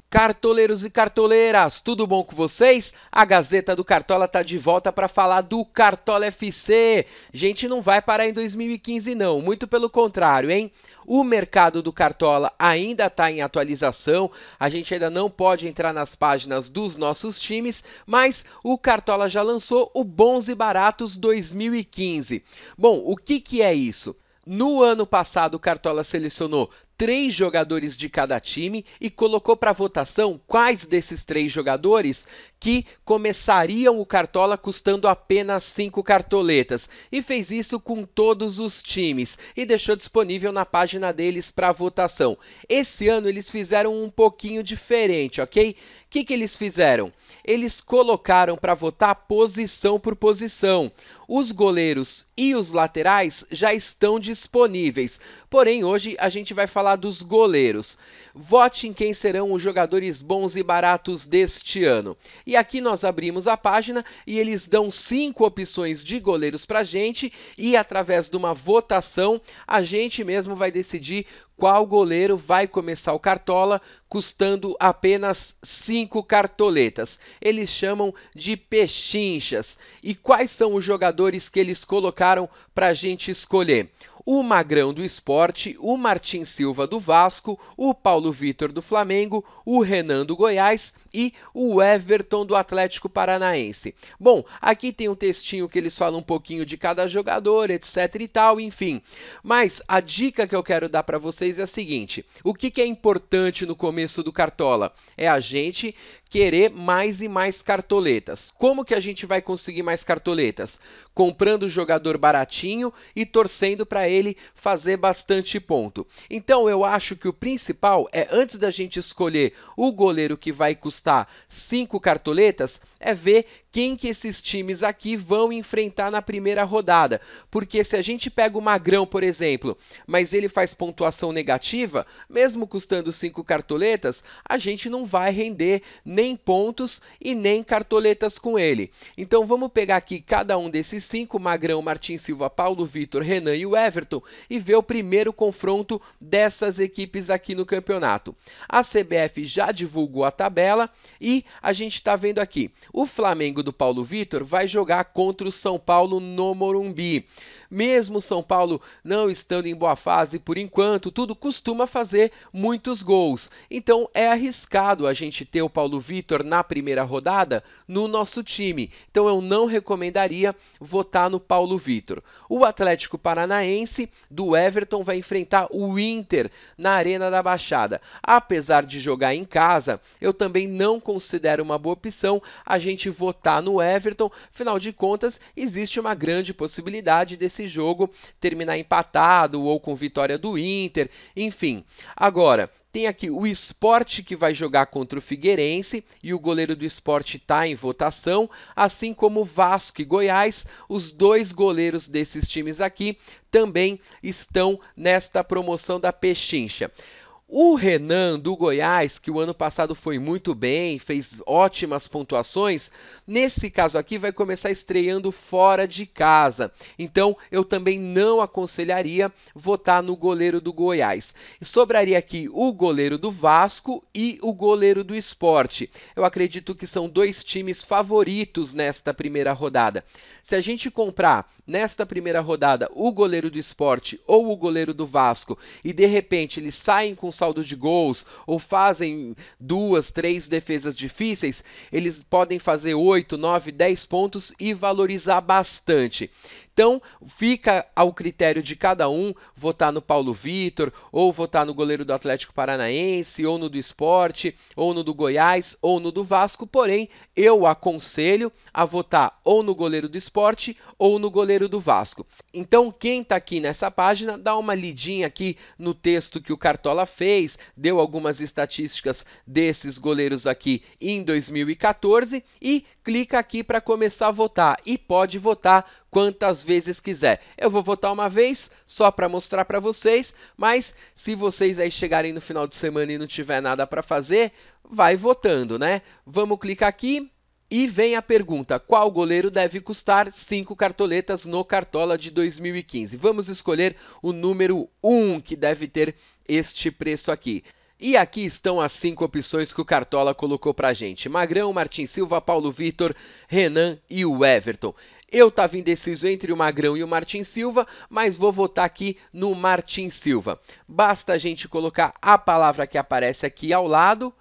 Cartoleiros e cartoleiras, tudo bom com vocês? A Gazeta do Cartola está de volta para falar do Cartola FC. Gente, não vai parar em 2015 não, muito pelo contrário, hein? O mercado do Cartola ainda está em atualização, a gente ainda não pode entrar nas páginas dos nossos times, mas o Cartola já lançou o Bons e Baratos 2015. Bom, o que é isso? No ano passado, o Cartola selecionou 3 jogadores de cada time e colocou para votação quais desses 3 jogadores que começariam o Cartola custando apenas 5 cartoletas. E fez isso com todos os times e deixou disponível na página deles para votação. Esse ano eles fizeram um pouquinho diferente, ok? O que eles fizeram? Eles colocaram para votar posição por posição. Os goleiros e os laterais já estão disponíveis, porém hoje a gente vai falar dos goleiros. Vote em quem serão os jogadores bons e baratos deste ano. E aqui nós abrimos a página e eles dão 5 opções de goleiros para a gente e através de uma votação a gente mesmo vai decidir qual goleiro vai começar o Cartola custando apenas 5 cartoletas. Eles chamam de pechinchas. E quais são os jogadores que eles colocaram para a gente escolher? O Magrão do Sport, o Martin Silva do Vasco, o Paulo Vitor do Flamengo, o Renan do Goiás e o Everton do Atlético Paranaense. Bom, aqui tem um textinho que eles falam um pouquinho de cada jogador, etc e tal, enfim. Mas a dica que eu quero dar para vocês é a seguinte: o que é importante no começo do Cartola? É a gente querer mais e mais cartoletas. Como que a gente vai conseguir mais cartoletas? Comprando o jogador baratinho e torcendo para ele fazer bastante ponto. Então eu acho que o principal é, antes da gente escolher o goleiro que vai custar 5 cartoletas, é ver quem que esses times aqui vão enfrentar na primeira rodada. Porque se a gente pega o Magrão, por exemplo, mas ele faz pontuação negativa, mesmo custando 5 cartoletas, a gente não vai render nem pontos e nem cartoletas com ele. Então vamos pegar aqui cada um desses 5, Magrão, Martin Silva, Paulo Vitor, Renan e o Everton, e ver o primeiro confronto dessas equipes aqui no campeonato. A CBF já divulgou a tabela e a gente está vendo aqui, o Flamengo do Paulo Vitor vai jogar contra o São Paulo no Morumbi. Mesmo o São Paulo não estando em boa fase por enquanto, tudo costuma fazer muitos gols. Então é arriscado a gente ter o Paulo Vitor na primeira rodada no nosso time. Então eu não recomendaria votar no Paulo Vitor. O Atlético Paranaense do Everton vai enfrentar o Inter na Arena da Baixada. Apesar de jogar em casa, eu também não considero uma boa opção a gente votar no Everton. Afinal de contas, existe uma grande possibilidade desse jogo terminar empatado ou com vitória do Inter, enfim. Agora, tem aqui o Sport que vai jogar contra o Figueirense e o goleiro do Sport está em votação, assim como Vasco e Goiás, os 2 goleiros desses times aqui também estão nesta promoção da pechincha. O Renan do Goiás, que o ano passado foi muito bem, fez ótimas pontuações, nesse caso aqui vai começar estreando fora de casa. Então eu também não aconselharia votar no goleiro do Goiás. Sobraria aqui o goleiro do Vasco e o goleiro do Sport. Eu acredito que são 2 times favoritos nesta primeira rodada. Se a gente comprar nesta primeira rodada o goleiro do Sport ou o goleiro do Vasco e de repente eles saem com saldo de gols ou fazem 2, 3 defesas difíceis, eles podem fazer 8, 9, 10 pontos e valorizar bastante. Então, fica ao critério de cada um votar no Paulo Vitor, ou votar no goleiro do Atlético Paranaense, ou no do Sport, ou no do Goiás, ou no do Vasco. Porém, eu aconselho a votar ou no goleiro do Sport, ou no goleiro do Vasco. Então, quem está aqui nessa página, dá uma lidinha aqui no texto que o Cartola fez, deu algumas estatísticas desses goleiros aqui em 2014 e clica aqui para começar a votar. E pode votar quantas vezes quiser. Eu vou votar uma vez só para mostrar para vocês, mas se vocês aí chegarem no final de semana e não tiver nada para fazer, vai votando, né? Vamos clicar aqui. E vem a pergunta, qual goleiro deve custar 5 cartoletas no Cartola de 2015? Vamos escolher o número 1, que deve ter este preço aqui. E aqui estão as 5 opções que o Cartola colocou pra gente. Magrão, Martin Silva, Paulo Vitor, Renan e o Everton. Eu estava indeciso entre o Magrão e o Martin Silva, mas vou votar aqui no Martin Silva. Basta a gente colocar a palavra que aparece aqui ao lado,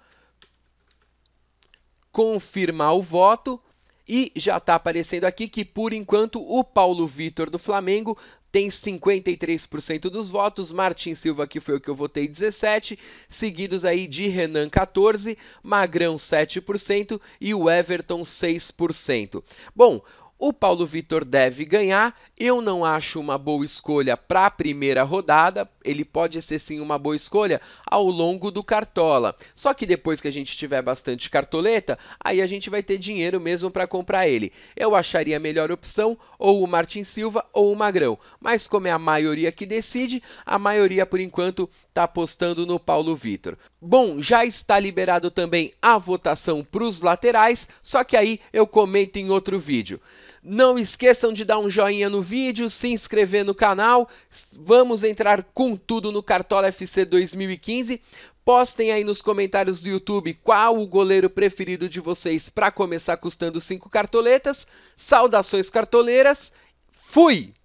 confirmar o voto e já está aparecendo aqui que, por enquanto, o Paulo Vitor do Flamengo tem 53% dos votos, Martin Silva, que foi o que eu votei, 17%, seguidos aí de Renan, 14%, Magrão, 7% e o Everton, 6%. Bom, o Paulo Vitor deve ganhar, eu não acho uma boa escolha para a primeira rodada, ele pode ser sim uma boa escolha ao longo do Cartola. Só que depois que a gente tiver bastante cartoleta, aí a gente vai ter dinheiro mesmo para comprar ele. Eu acharia a melhor opção ou o Martin Silva ou o Magrão, mas como é a maioria que decide, a maioria por enquanto está apostando no Paulo Vitor. Bom, já está liberado também a votação para os laterais, só que aí eu comento em outro vídeo. Não esqueçam de dar um joinha no vídeo, se inscrever no canal. Vamos entrar com tudo no Cartola FC 2015. Postem aí nos comentários do YouTube qual o goleiro preferido de vocês para começar custando 5 cartoletas. Saudações cartoleiras. Fui!